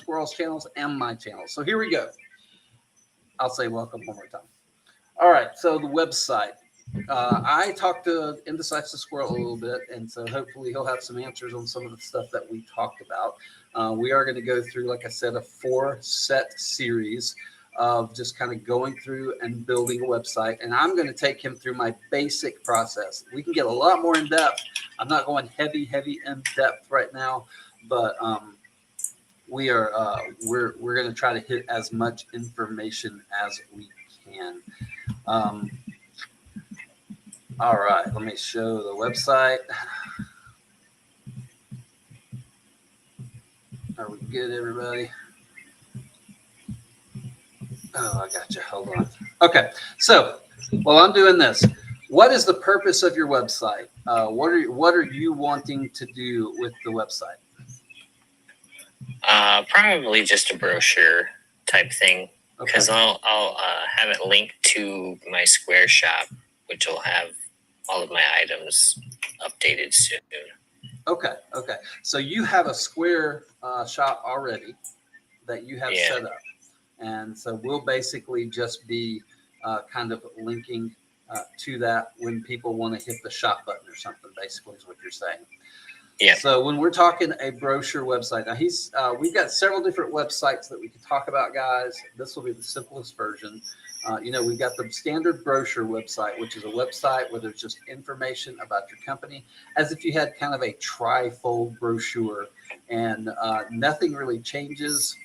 Squirrels channels and my channel. So here we go. I'll say welcome one more time. All right, so the website. I talked to Indecisive Squirrel a little bit, and so hopefully he'll have some answers on some of the stuff that we talked about. We are going to go through, like I said, a 4-set series of just kind of going through and building a website. And I'm going to take him through my basic process. We can get a lot more in depth. I'm not going heavy in depth right now, but we're going to try to hit as much information as we can. All right, let me show the website. Are we good, everybody? Oh, I got you. Hold on. Okay, so while I'm doing this, what is the purpose of your website? What are you wanting to do with the website? Probably just a brochure type thing, because I'll have it linked to my Square shop, which will have all of my items updated soon. Okay. So you have a Square shop already that you have set up, and so we'll basically just be kind of linking to that when people want to hit the shop button or something. Basically, is what you're saying. Yeah. So when we're talking a brochure website, now we've got several different websites that we can talk about, guys. This will be the simplest version. We've got the standard brochure website, which is a website where there's just information about your company, as if you had kind of a tri-fold brochure, and nothing really changes.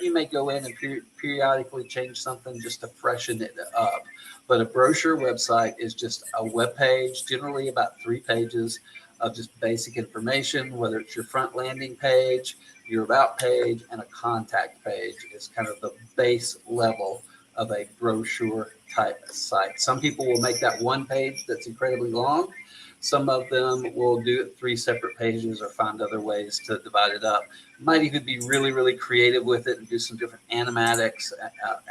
You may go in and periodically change something just to freshen it up. But a brochure website is just a web page, generally about 3 pages of just basic information, whether it's your front landing page, your about page, and a contact page is kind of the base level of a brochure type site. Some people will make that one page that's incredibly long. Some of them will do it 3 separate pages or find other ways to divide it up. Might even be really creative with it and do some different animatics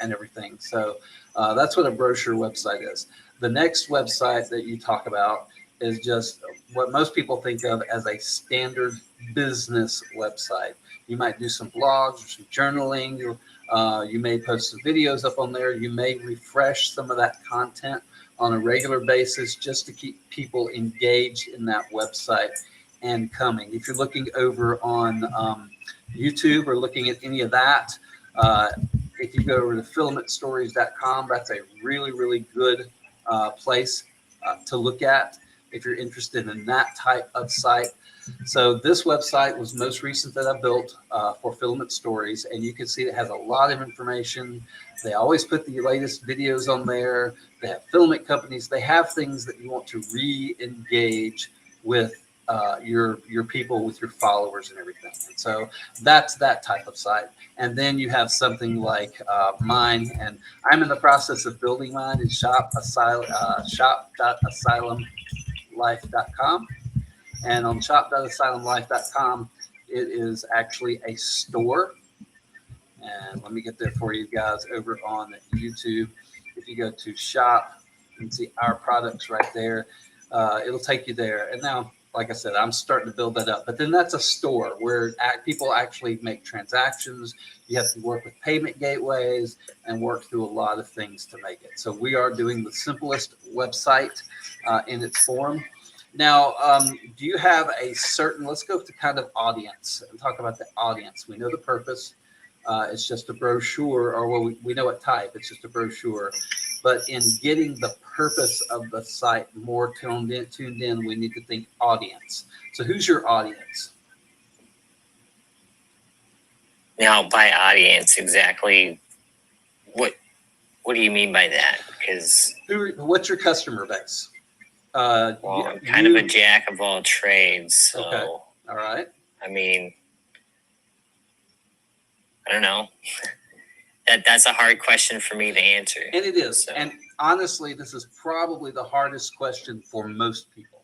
and everything. So that's what a brochure website is. The next website that you talk about is just what most people think of as a standard business website. You might do some blogs or some journaling. You may post some videos up on there. You may refresh some of that content on a regular basis just to keep people engaged in that website and coming. If you're looking over on YouTube or looking at any of that, if you go over to filamentstories.com, that's a really good place to look at if you're interested in that type of site. So this website was most recent that I built for Filament Stories, and you can see it has a lot of information. They always put the latest videos on there. They have filament companies. They have things that you want to re-engage with your people, with your followers and everything. And so that's that type of site. And then you have something like mine, and I'm in the process of building mine in shop.asylumlife.com. And on shop.asylumlife.com, it is actually a store. And let me get there for you guys over on YouTube. If you go to shop, you can see our products right there. It'll take you there. And now, like I said, I'm starting to build that up. But then that's a store where people actually make transactions. You have to work with payment gateways and work through a lot of things to make it. So we are doing the simplest website in its form. Now, do you have a certain, let's go to kind of audience and talk about the audience. We know the purpose. It's just a brochure, or well, we know what type. It's just a brochure. But in getting the purpose of the site more tuned in, we need to think audience. So who's your audience? Now, by audience, exactly what do you mean by that? Because what's your customer base? Well, I'm kind of a jack of all trades. So, okay. All right. I mean, I don't know. That's a hard question for me to answer. And it is. So. And honestly, this is probably the hardest question for most people.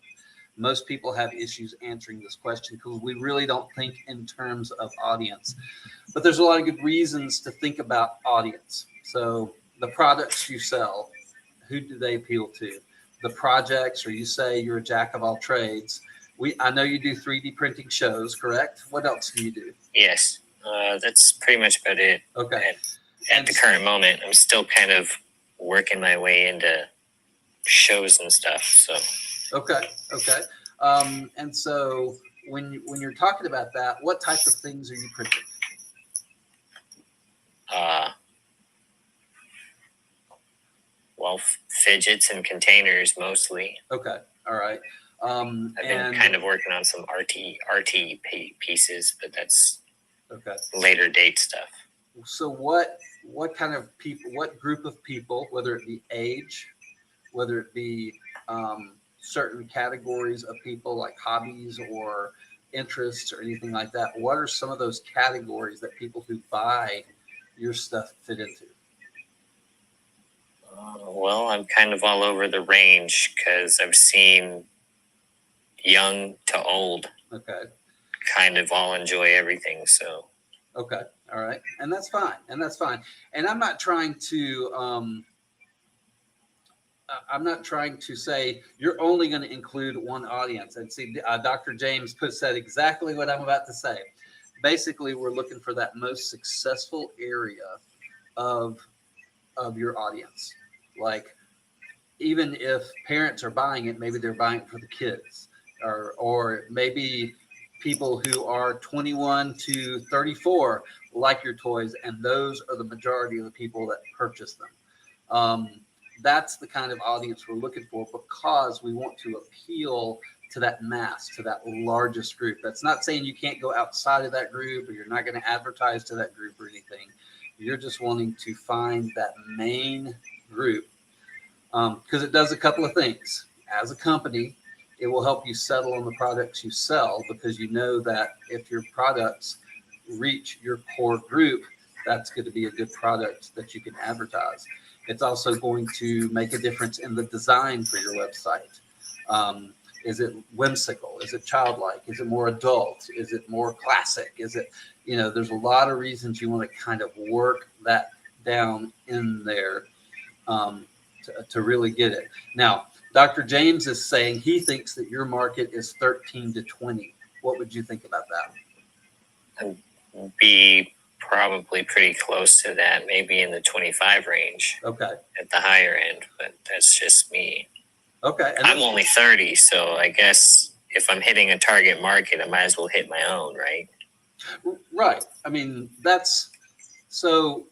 Most people have issues answering this question because we really don't think in terms of audience. But there's a lot of good reasons to think about audience. So the products you sell, who do they appeal to? The projects, or you say you're a jack of all trades. I know you do 3D printing shows, correct? What else do you do? Yes. That's pretty much about it. Okay. At the current moment, I'm still kind of working my way into shows and stuff. So. Okay. And so when you're talking about that, what type of things are you printing? Well, fidgets and containers mostly. Okay. All right. I've been kind of working on some RT pieces, but that's later date stuff. So what kind of people, what group of people, whether it be age, whether it be certain categories of people like hobbies or interests or anything like that, what are some of those categories that people who buy your stuff fit into? Well, I'm kind of all over the range because I've seen young to old. Okay. Kind of all enjoy everything. So. Okay. All right. And that's fine. And I'm not trying to say you're only going to include one audience. And see, Dr. James said exactly what I'm about to say. Basically, we're looking for that most successful area of your audience. Like, even if parents are buying it, maybe they're buying it for the kids, or maybe people who are 21 to 34 like your toys, and those are the majority of the people that purchase them. That's the kind of audience we're looking for, because we want to appeal to that mass, to that largest group. That's not saying you can't go outside of that group, or you're not going to advertise to that group or anything. You're just wanting to find that main group, because it does a couple of things. As a company, it will help you settle on the products you sell, because you know that if your products reach your core group, that's going to be a good product that you can advertise. It's also going to make a difference in the design for your website. Is it whimsical? Is it childlike? Is it more adult? Is it more classic? Is it, there's a lot of reasons you want to kind of work that down in there to really get it. Now, Dr. James is saying he thinks that your market is 13 to 20. What would you think about that? Be probably pretty close to that, maybe in the 25 range. Okay. At the higher end, but that's just me. Okay. I'm only 30, so I guess if I'm hitting a target market, I might as well hit my own, right? Right. I mean, that's so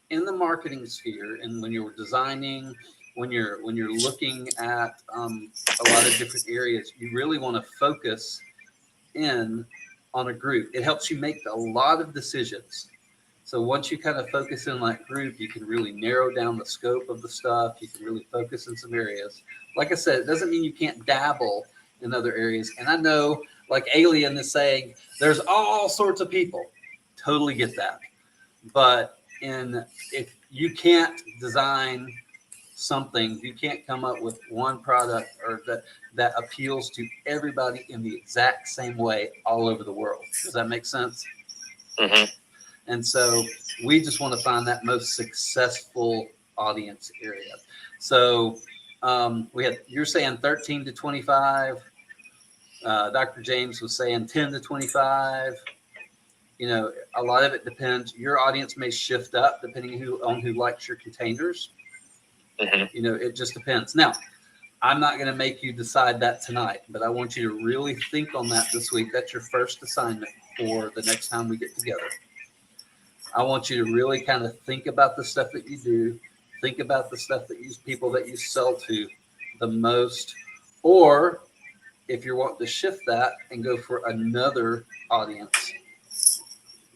in the marketing sphere, and when you're designing, when you're looking at a lot of different areas, you really want to focus in on a group. It helps you make a lot of decisions. So once you kind of focus in that group, you can really narrow down the scope of the stuff. You can really focus in some areas. Like I said, it doesn't mean you can't dabble in other areas. And I know, like Alien is saying, there's all sorts of people. Totally get that. But if you can't design something, you can't come up with one product or that appeals to everybody in the exact same way all over the world. Does that make sense? Mm-hmm. And so we just want to find that most successful audience area. So you're saying 13 to 25. Dr. James was saying 10 to 25. A lot of it depends. Your audience may shift up depending on who likes your containers. Mm-hmm. It just depends. Now, I'm not going to make you decide that tonight, but I want you to really think on that this week. That's your first assignment for the next time we get together. I want you to really kind of think about the stuff that you do, think about the stuff that people that you sell to the most, or if you're wanting to shift that and go for another audience,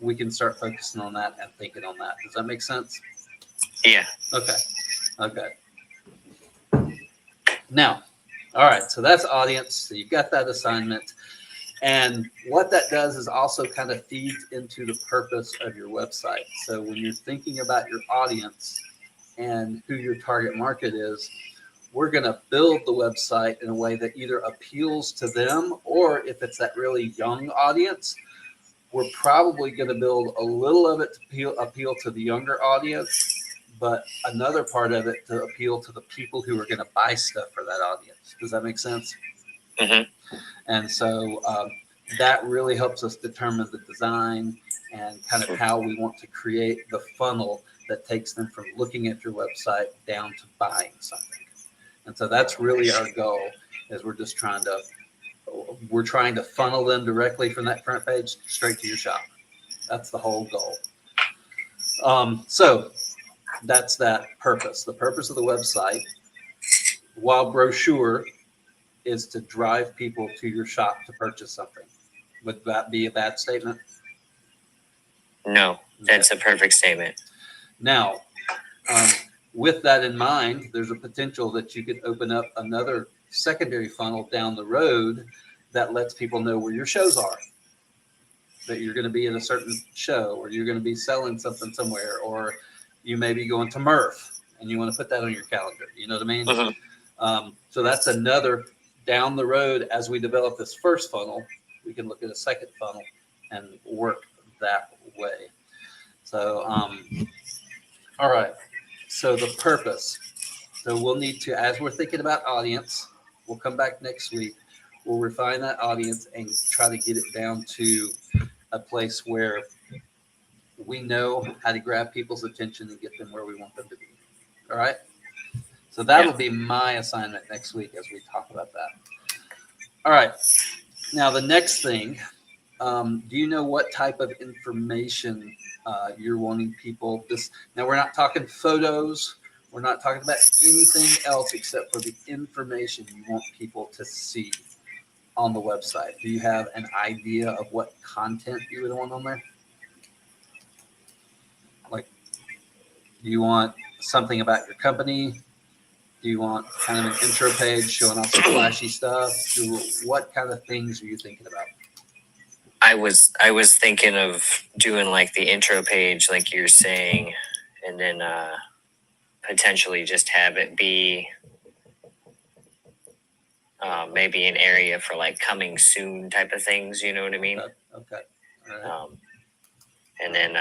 we can start focusing on that and thinking on that. Does that make sense? Yeah. Okay. Now, all right, so that's audience. So you've got that assignment. And what that does is also kind of feeds into the purpose of your website. So when you're thinking about your audience and who your target market is, we're going to build the website in a way that either appeals to them, or if it's that really young audience, we're probably going to build a little of it to appeal to the younger audience, but another part of it to appeal to the people who are going to buy stuff for that audience. Does that make sense? Mm-hmm. And so that really helps us determine the design and kind of how we want to create the funnel that takes them from looking at your website down to buying something. And so that's really our goal, is we're trying to funnel them directly from that front page straight to your shop. That's the whole goal. So that's that purpose. The purpose of the website, while brochure, is to drive people to your shop to purchase something. Would that be a bad statement? No, that's a perfect statement. Now, with that in mind, there's a potential that you could open up another secondary funnel down the road that lets people know where your shows are, that you're going to be in a certain show, or you're going to be selling something somewhere, or you may be going to Murph and you want to put that on your calendar. You know what I mean? Mm-hmm. So that's another down the road. As we develop this first funnel, we can look at a second funnel and work that way. So, all right. So the purpose. So we'll need to, as we're thinking about audience, we'll come back next week. We'll refine that audience and try to get it down to a place where we know how to grab people's attention and get them where we want them to be. All right. So that'll be my assignment next week as we talk about that. All right. Now the next thing, do you know what type of information you're wanting people this? Now we're not talking photos. We're not talking about anything else except for the information you want people to see on the website. Do you have an idea of what content you would want on there? Like, do you want something about your company? Do you want kind of an intro page showing off some flashy stuff? What kind of things are you thinking about? I was thinking of doing like the intro page, like you're saying, and then potentially just have it be maybe an area for like coming soon type of things. You know what I mean? Okay. All right. And then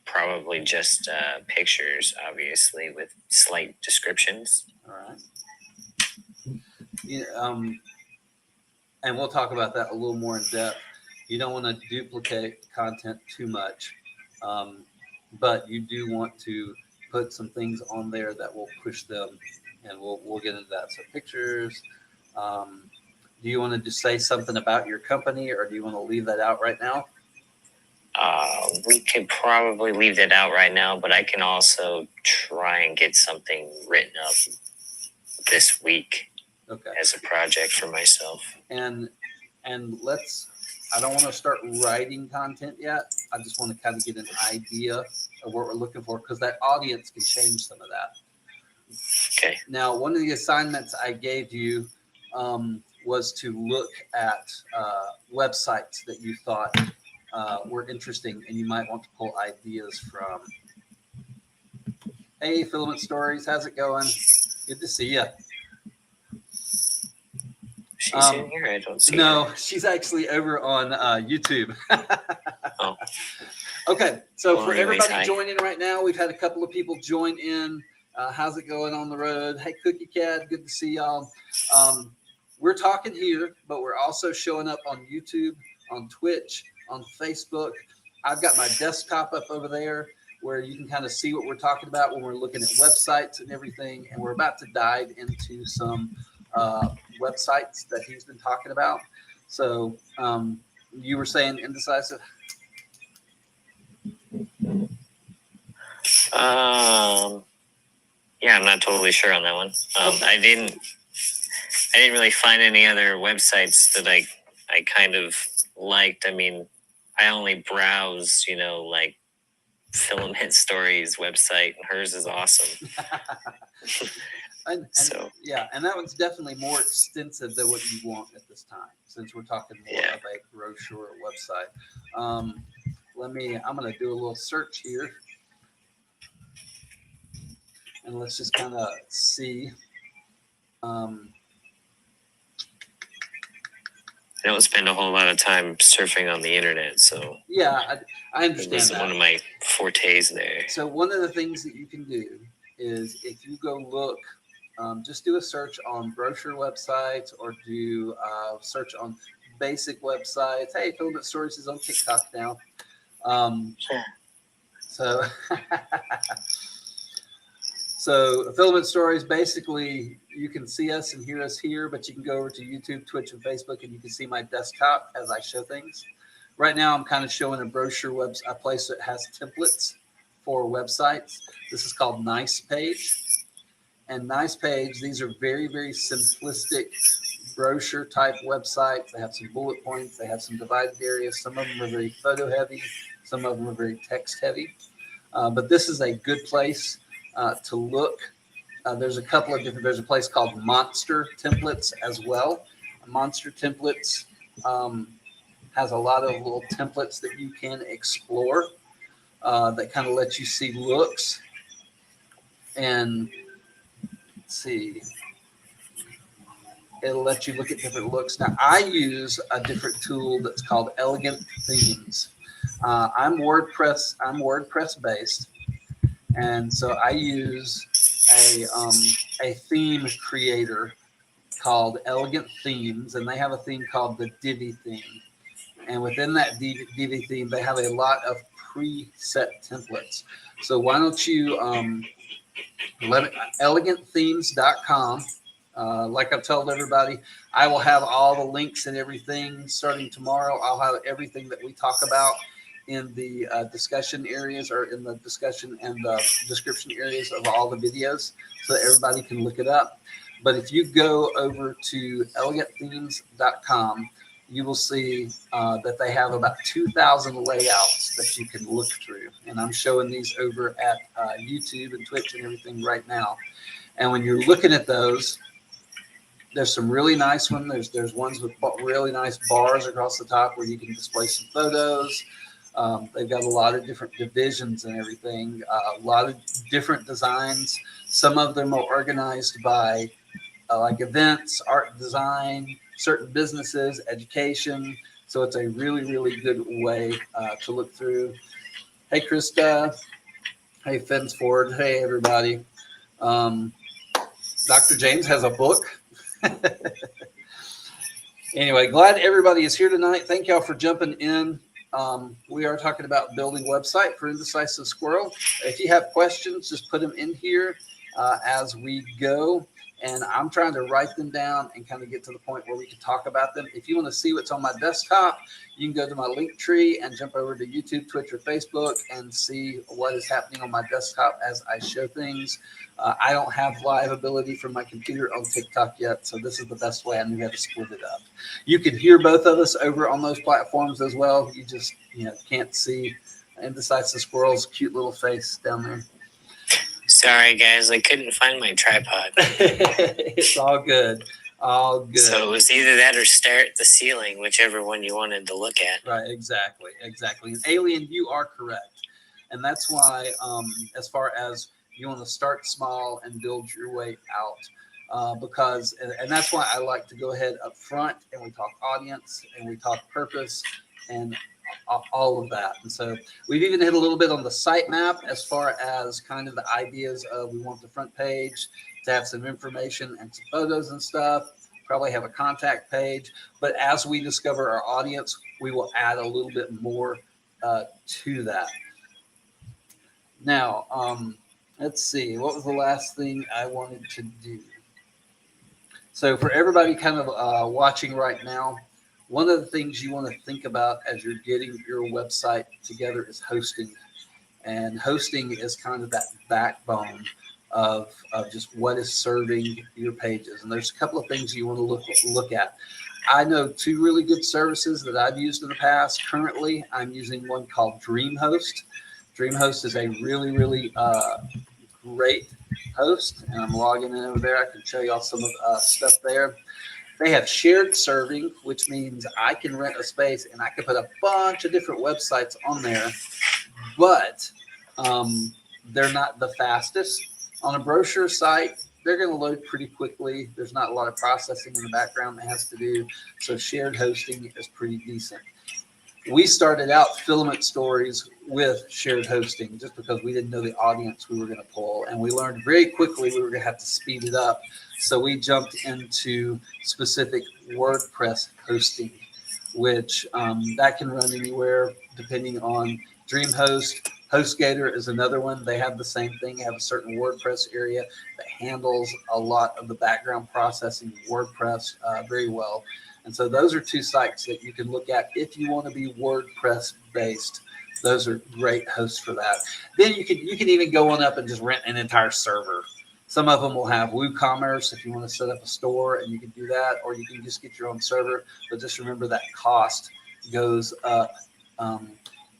probably just pictures, obviously, with slight descriptions. All right. Yeah, and we'll talk about that a little more in depth. You don't want to duplicate content too much, but you do want to put some things on there that will push them, and we'll get into that. So pictures. Do you want to just say something about your company, or do you want to leave that out right now? We could probably leave that out right now, but I can also try and get something written up this week as a project for myself. And let's, I don't want to start writing content yet. I just want to kind of get an idea of what we're looking for, because that audience can change some of that. Okay. Now, one of the assignments I gave you was to look at websites that you thought were interesting and you might want to pull ideas from. Hey, Filament Stories, how's it going? Good to see you. She's in here? I don't see her. No, she's actually over on YouTube. Oh. Okay, so for anyways, everybody joining right now, we've had a couple of people join in. How's it going on the road? Hey, Cookie Cat, good to see y'all. We're talking here, but we're also showing up on YouTube, on Twitch, on Facebook. I've got my desktop up over there where you can kind of see what we're talking about when we're looking at websites and everything. And we're about to dive into some websites that he's been talking about. So you were saying indecisive? Yeah, I'm not totally sure on that one. I didn't really find any other websites that I kind of liked. I mean, I only browse, like Filament Stories website, and hers is awesome. and that one's definitely more extensive than what you want at this time, since we're talking more of a brochure website. I'm going to do a little search here. And let's just kind of see. I don't spend a whole lot of time surfing on the internet, so yeah, I understand this is one of my fortes there. So one of the things that you can do is, if you go look, just do a search on brochure websites, or do search on basic websites. Hey, Filament Stories is on TikTok now. Sure. So, so Filament Stories, basically, you can see us and hear us here, but you can go over to YouTube, Twitch, and Facebook, and you can see my desktop as I show things. Right now, I'm kind of showing a brochure website, a place that has templates for websites. This is called Nice Page. And Nice Page, these are very, very simplistic brochure type websites. They have some bullet points. They have some divided areas. Some of them are very photo heavy. Some of them are very text heavy. But this is a good place to look. There's a couple of different, there's a place called Monster Templates as well. Monster Templates has a lot of little templates that you can explore that kind of let you see looks. And let's see, it'll let you look at different looks. Now, I use a different tool that's called Elegant Themes. I'm WordPress based, and so I use a theme creator called Elegant Themes, and they have a theme called the Divi theme. And within that Divi theme, they have a lot of preset templates. So why don't you elegantthemes.com. Like I've told everybody, I will have all the links and everything starting tomorrow. I'll have everything that we talk about in the discussion areas, or in the discussion and the description areas of all the videos, so that everybody can look it up. But if you go over to elegantthemes.com, you will see that they have about 2,000 layouts that you can look through. And I'm showing these over at YouTube and Twitch and everything right now. And when you're looking at those, there's some really nice ones. There's ones with really nice bars across the top where you can display some photos. They've got a lot of different divisions and everything, a lot of different designs. Some of them are organized by like events, art design, certain businesses, education. So it's a really, really good way to look through. Hey, Krista. Hey, Fensford. Hey, everybody. Dr. James has a book. Anyway, glad everybody is here tonight. Thank y'all for jumping in. We are talking about building website for Indecisive Squirrel. If you have questions, just put them in here as we go. And I'm trying to write them down and kind of get to the point where we can talk about them. If you want to see what's on my desktop, you can go to my link tree and jump over to YouTube, Twitch, or Facebook and see what is happening on my desktop as I show things. I don't have live ability from my computer on TikTok yet, so this is the best way I knew how to split it up. You can hear both of us over on those platforms as well. You just can't see Indecisive Squirrel's cute little face down there. Sorry, guys, I couldn't find my tripod. It's all good. All good. So it was either that or stare at the ceiling, whichever one you wanted to look at. Right, exactly. And Alien, you are correct. And that's why, as far as you want to start small and build your way out, because, and that's why I like to go ahead up front and we talk audience and we talk purpose and all of that. And so we've even hit a little bit on the sitemap as far as kind of the ideas of we want the front page to have some information and some photos and stuff, probably have a contact page. But as we discover our audience, we will add a little bit more to that. Now, let's see, what was the last thing I wanted to do? So for everybody kind of watching right now, one of the things you want to think about as you're getting your website together is hosting. And hosting is kind of that backbone of just what is serving your pages. And there's a couple of things you want to look at. I know two really good services that I've used in the past. Currently, I'm using one called DreamHost. DreamHost is a really, really great host. And I'm logging in over there. I can show you all some of the stuff there. They have shared serving, which means I can rent a space and I can put a bunch of different websites on there, but they're not the fastest. On a brochure site, they're going to load pretty quickly. There's not a lot of processing in the background that has to do, so shared hosting is pretty decent. We started out Filament Stories with shared hosting just because we didn't know the audience we were going to pull, and we learned very quickly we were going to have to speed it up. So we jumped into specific WordPress hosting. which that can run anywhere depending on DreamHost. HostGator is another one. They have the same thing, have a certain WordPress area that handles a lot of the background processing of WordPress very well. And so those are two sites that you can look at if you want to be WordPress based. Those are great hosts for that. Then you can even go on up and just rent an entire server. Some of them will have WooCommerce if you want to set up a store, and you can do that, or you can just get your own server. But just remember that cost goes up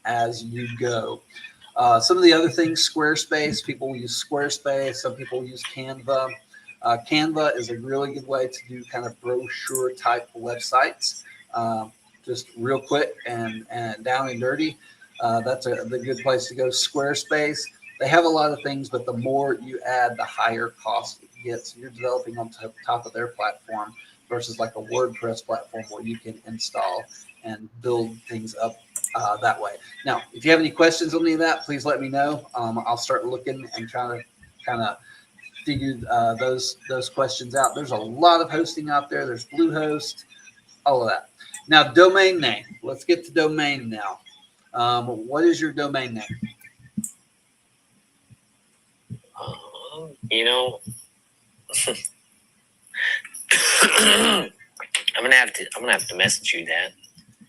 as you go. Some of the other things, Squarespace, people use Squarespace. Some people use Canva. Canva is a really good way to do kind of brochure type websites, just real quick and down and dirty. That's a good place to go. Squarespace, they have a lot of things, but the more you add, the higher cost it gets. You're developing on top of their platform versus like a WordPress platform where you can install and build things up that way. Now, if you have any questions on any of that, please let me know. I'll start looking and trying to kind of figure those questions out. There's a lot of hosting out there. There's Bluehost, all of that. Now, domain name. Let's get to domain now. What is your domain name? You know, I'm gonna have to message you that.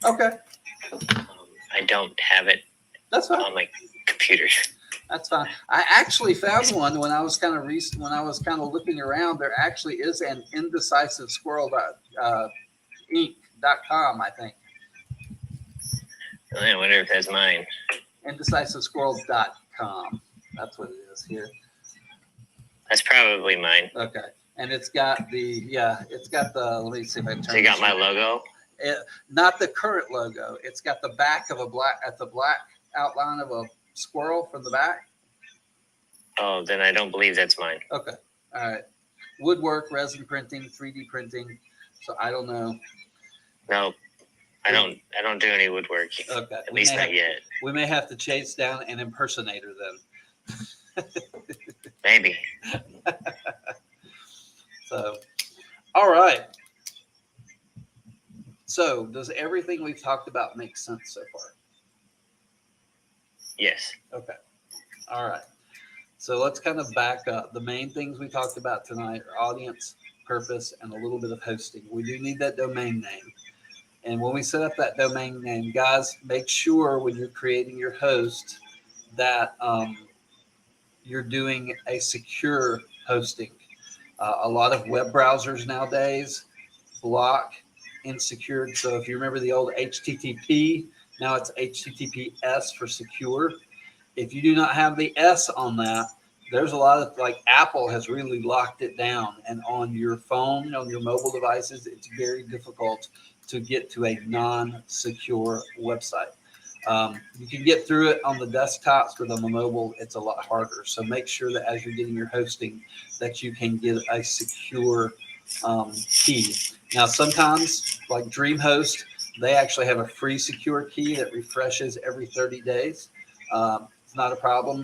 Okay. I don't have it. That's fine. On my computer. That's fine. I actually found one when I was kind of looking around. There actually is an indecisivesquirrel.com, I think. I wonder if that's mine. Indecisivesquirrel.com. That's what it is here. That's probably mine. Okay. And it's got let me see if I can turn it. So you got my logo? Not the current logo. It's got the back of the black outline of a squirrel from the back. Oh, then I don't believe that's mine. Okay. All right. Woodwork, resin printing, 3D printing. So I don't know. No, I don't do any woodwork. Okay. At least not yet. We may have to chase down an impersonator then. Maybe. So, all right. So, does everything we've talked about make sense so far? Yes. Okay. All right. So let's kind of back up. The main things we talked about tonight are audience, purpose, and a little bit of hosting. We do need that domain name. And when we set up that domain name, guys, make sure when you're creating your host that you're doing a secure hosting. A lot of web browsers nowadays block insecure. So if you remember the old HTTP, now it's HTTPS for secure. If you do not have the S on that, there's a lot of, like, Apple has really locked it down. And on your phone, on your mobile devices, it's very difficult to get to a non-secure website. You can get through it on the desktops, but on the mobile, it's a lot harder. So make sure that as you're getting your hosting, that you can get a secure key. Now, sometimes, like DreamHost, they actually have a free secure key that refreshes every 30 days. It's not a problem,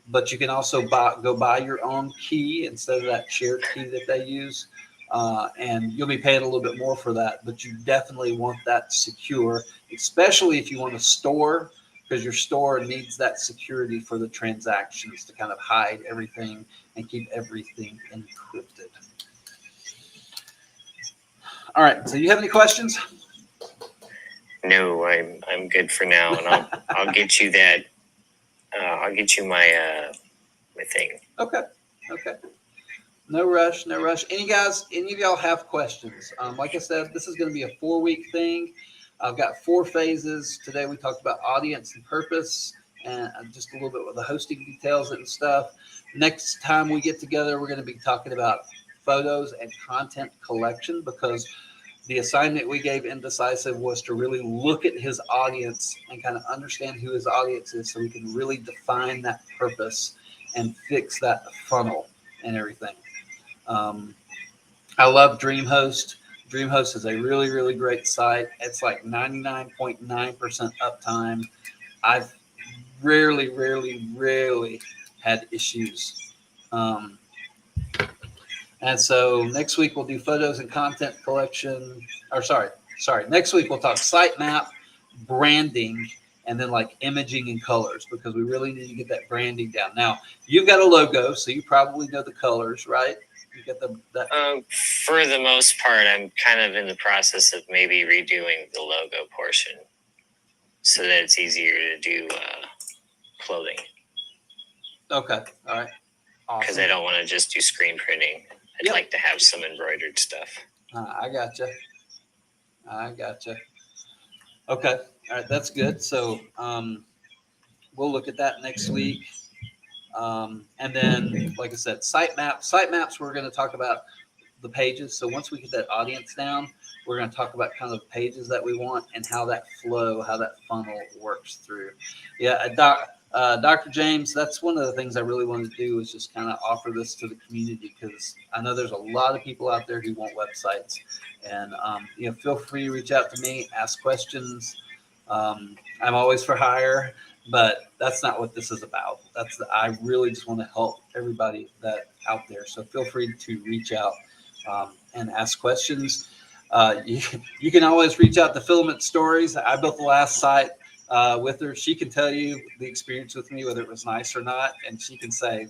but you can also go buy your own key instead of that shared key that they use. And you'll be paying a little bit more for that, but you definitely want that secure, especially if you want to store, because your store needs that security for the transactions to kind of hide everything and keep everything encrypted. All right. So you have any questions? No, I'm good for now, and I'll get you that. I'll get you my thing. Okay. No rush. Any of y'all have questions? Like I said, this is going to be a 4-week thing. I've got 4 phases. Today we talked about audience and purpose and just a little bit with the hosting details and stuff. Next time we get together, we're going to be talking about photos and content collection, because the assignment we gave Indecisive was to really look at his audience and kind of understand who his audience is, so we can really define that purpose and fix that funnel and everything. I love DreamHost. DreamHost is a really, really great site. It's like 99.9% uptime. I've rarely had issues. And so next week we'll do photos and content collection. Next week we'll talk sitemap, branding, and then like imaging and colors, because we really need to get that branding down. Now, you've got a logo, so you probably know the colors, right? You got that. For the most part, I'm kind of in the process of maybe redoing the logo portion so that it's easier to do clothing. Okay, all right. Awesome. Because I don't want to just do screen printing. I'd like to have some embroidered stuff. I gotcha. Okay, all right, that's good. So we'll look at that next week. And then, like I said, sitemaps, we're going to talk about the pages. So once we get that audience down, we're going to talk about kind of the pages that we want and how that flow, how that funnel works through. Yeah, Dr. James, that's one of the things I really wanted to do, is just kind of offer this to the community, because I know there's a lot of people out there who want websites. And, feel free to reach out to me, ask questions. I'm always for hire, but that's not what this is about. I really just want to help everybody that out there. So feel free to reach out and ask questions. You can always reach out to Filament Stories. I built the last site with her. She can tell you the experience with me, whether it was nice or not, and she can say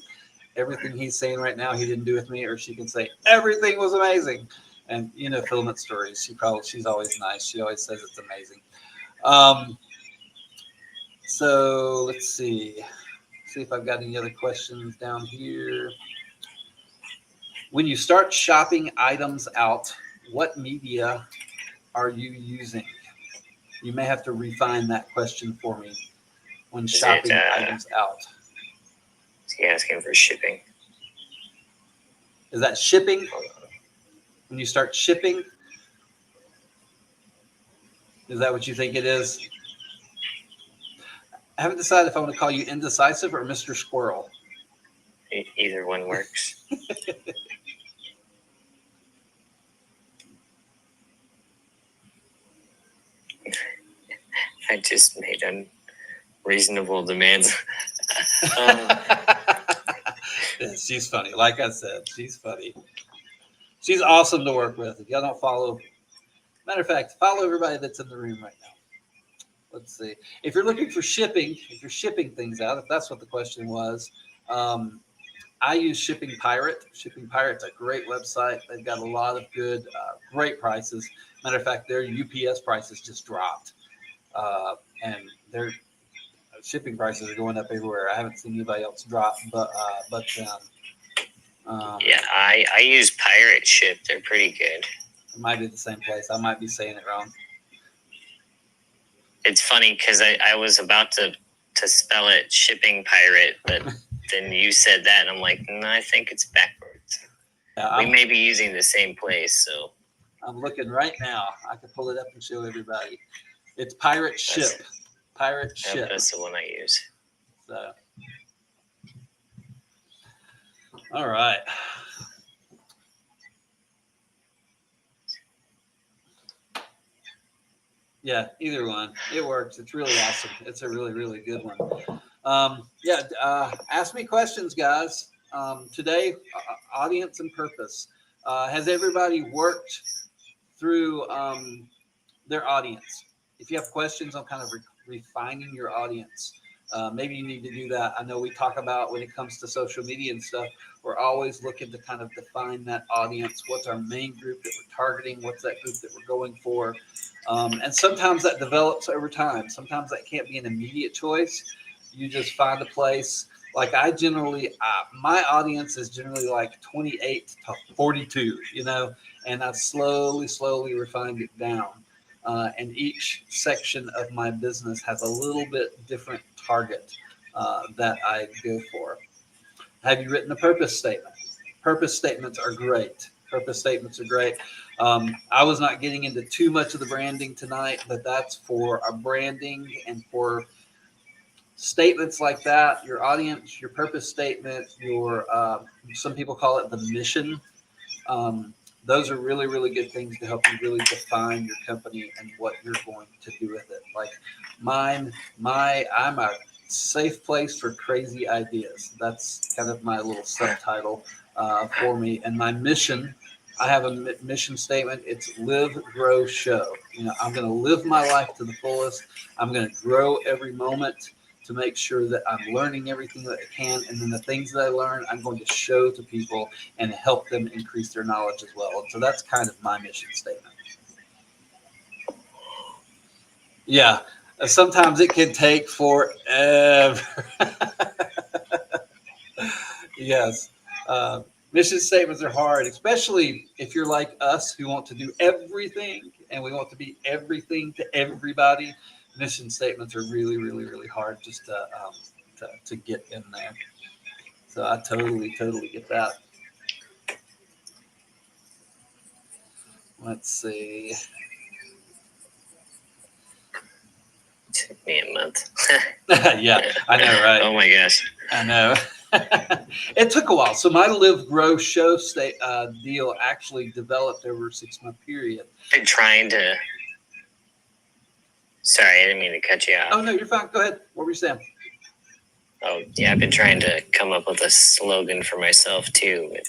everything he's saying right now he didn't do with me, or she can say everything was amazing. And Filament Stories, she's always nice. She always says it's amazing. So let's see if I've got any other questions down here. When you start shopping items out, what media are you using? You may have to refine that question for me. When shopping items out. Is he asking for shipping? Is that shipping? When you start shipping? Is that what you think it is? I haven't decided if I want to call you Indecisive or Mr. Squirrel. Either one works. I just made unreasonable demands. Yeah, she's funny. Like I said, she's funny. She's awesome to work with. If y'all don't follow, matter of fact, follow everybody that's in the room right now. Let's see. If you're looking for shipping, if you're shipping things out, if that's what the question was, I use Shipping Pirate. Shipping Pirate's a great website. They've got a lot of good, great prices. Matter of fact, their UPS prices just dropped. And their shipping prices are going up everywhere. I haven't seen anybody else drop, but yeah, I use Pirate Ship. They're pretty good. It might be the same place. I might be saying it wrong. It's funny because I was about to spell it Shipping Pirate, but then you said that, and I'm like, no, I think it's backwards. Yeah, we may be using the same place, so. I'm looking right now. I can pull it up and show everybody. It's Pirate Ship. Pirate Ship. That's the one I use. So, all right. Yeah, either one. It works. It's really awesome. It's a really, really good one. Ask me questions, guys. Today, audience and purpose. Has everybody worked through their audience? If you have questions on kind of refining your audience, maybe you need to do that. I know we talk about when it comes to social media and stuff, we're always looking to kind of define that audience. What's our main group that we're targeting? What's that group that we're going for? And sometimes that develops over time. Sometimes that can't be an immediate choice. You just find a place. Like my audience is generally like 28 to 42, and I've slowly refined it down. And each section of my business has a little bit different target that I go for. Have you written a purpose statement? Purpose statements are great. I was not getting into too much of the branding tonight, but that's for our branding and for statements like that. Your audience, your purpose statement, your some people call it the mission. Those are really, really good things to help you really define your company and what you're going to do with it. Like I'm a safe place for crazy ideas. That's kind of my little subtitle for me. And my mission, I have a mission statement. It's live, grow, show. I'm going to live my life to the fullest. I'm going to grow every moment to make sure that I'm learning everything that I can. And then the things that I learn, I'm going to show to people and help them increase their knowledge as well. And so that's kind of my mission statement. Yeah. Sometimes it can take forever. Yes. Mission statements are hard, especially if you're like us who want to do everything and we want to be everything to everybody. Mission statements are really, really, really hard just to get in there. So I totally, totally get that. Let's see. Took me a month. Yeah, I know, right? Oh my gosh. I know. It took a while. So my Live Grow Show deal actually developed over a 6-month period. Been trying to. Sorry, I didn't mean to cut you off. Oh no, you're fine. Go ahead. What were you saying? Oh yeah, I've been trying to come up with a slogan for myself too. But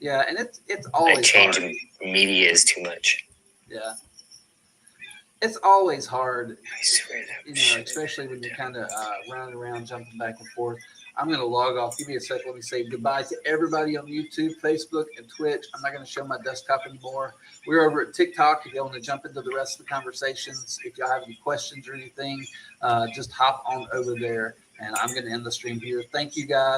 yeah, and it's always I change hard. media is too much. Yeah. It's always hard, I swear that especially when you're kind of running around, jumping back and forth. I'm going to log off. Give me a sec. Let me say goodbye to everybody on YouTube, Facebook, and Twitch. I'm not going to show my desktop anymore. We're over at TikTok. If you want to jump into the rest of the conversations, if y'all have any questions or anything, just hop on over there. And I'm going to end the stream here. Thank you, guys.